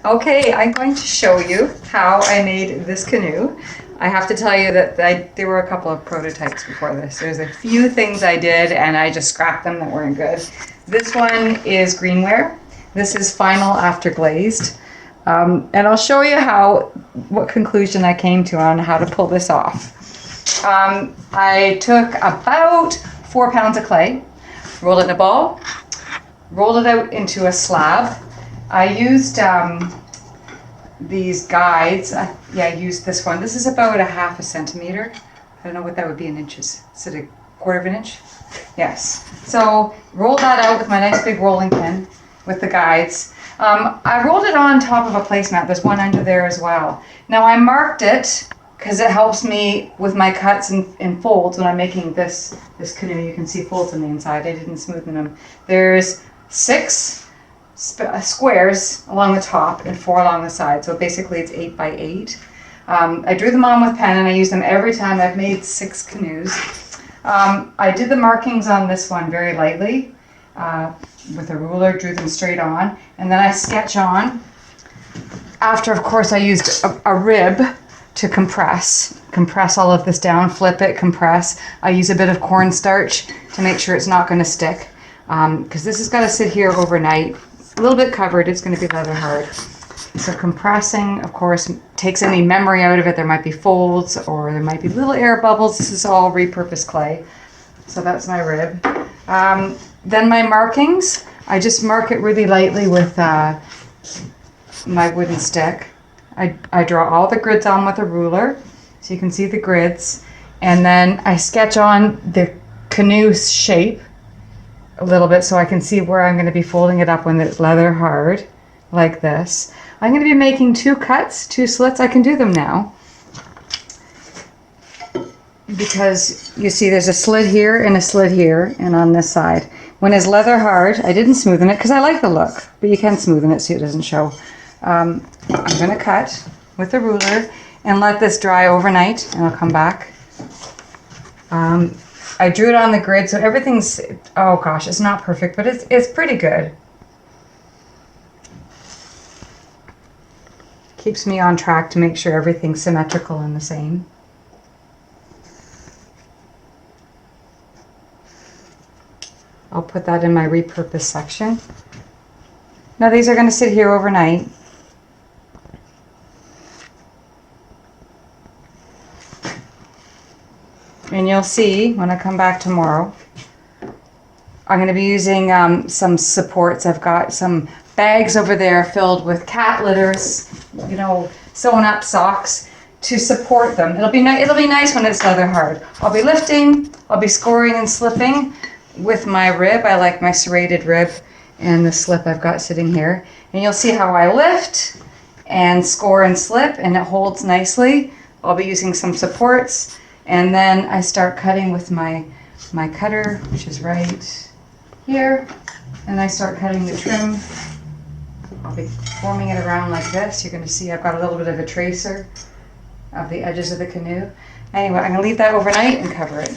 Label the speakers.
Speaker 1: Okay, I'm going to show you how I made this canoe. I have to tell you that there were a couple of prototypes before this. There's a few things I did and I just scrapped them that weren't good. This one is greenware. This is final after glazed. And I'll show you what conclusion I came to on how to pull this off. I took about 4 pounds of clay, rolled it in a ball, rolled it out into a slab. I used these guides. I used this one. This is about 1/2 centimeter. I don't know what that would be in inches. Is it 1/4 of an inch? Yes. So roll that out with my nice big rolling pin with the guides. I rolled it on top of a placemat. There's one under there as well. Now I marked it because it helps me with my cuts and folds when I'm making this canoe. You can see folds on the inside. I didn't smoothen them. There's 6 squares along the top and 4 along the side. So basically it's 8 by 8. I drew them on with pen and I use them every time. I've made 6 canoes. I did the markings on this one very lightly with a ruler, drew them straight on, and then I sketch on. After, of course, I used a rib to compress all of this down, flip it, compress. I use a bit of cornstarch to make sure it's not going to stick, because this has got to sit here overnight. A little bit covered, it's going to be leather hard. So compressing, of course, takes any memory out of it. There might be folds or there might be little air bubbles. This is all repurposed clay. So that's my rib. Then my markings, I just mark it really lightly with my wooden stick. I draw all the grids on with a ruler, so you can see the grids. And then I sketch on the canoe shape a little bit so I can see where I'm going to be folding it up when it's leather hard, like this. I'm going to be making 2 cuts, 2 slits. I can do them now, because you see there's a slit here and a slit here and on this side. When it's leather hard, I didn't smoothen it because I like the look, but you can smoothen it so it doesn't show. I'm going to cut with a ruler and let this dry overnight, and I'll come back. I drew it on the grid, so everything's, oh gosh, it's not perfect, but it's pretty good. Keeps me on track to make sure everything's symmetrical and the same. I'll put that in my repurposed section. Now these are going to sit here overnight. And you'll see when I come back tomorrow, I'm going to be using some supports. I've got some bags over there filled with cat litters, you know, sewn up socks to support them. It'll be nice when it's leather hard. I'll be lifting, I'll be scoring and slipping with my rib. I like my serrated rib and the slip I've got sitting here. And you'll see how I lift and score and slip, and it holds nicely. I'll be using some supports, and then I start cutting with my cutter, which is right here, and I start cutting the trim. I'll be forming it around like this. You're going to see I've got a little bit of a tracer of the edges of the canoe. Anyway, I'm going to leave that overnight and cover it.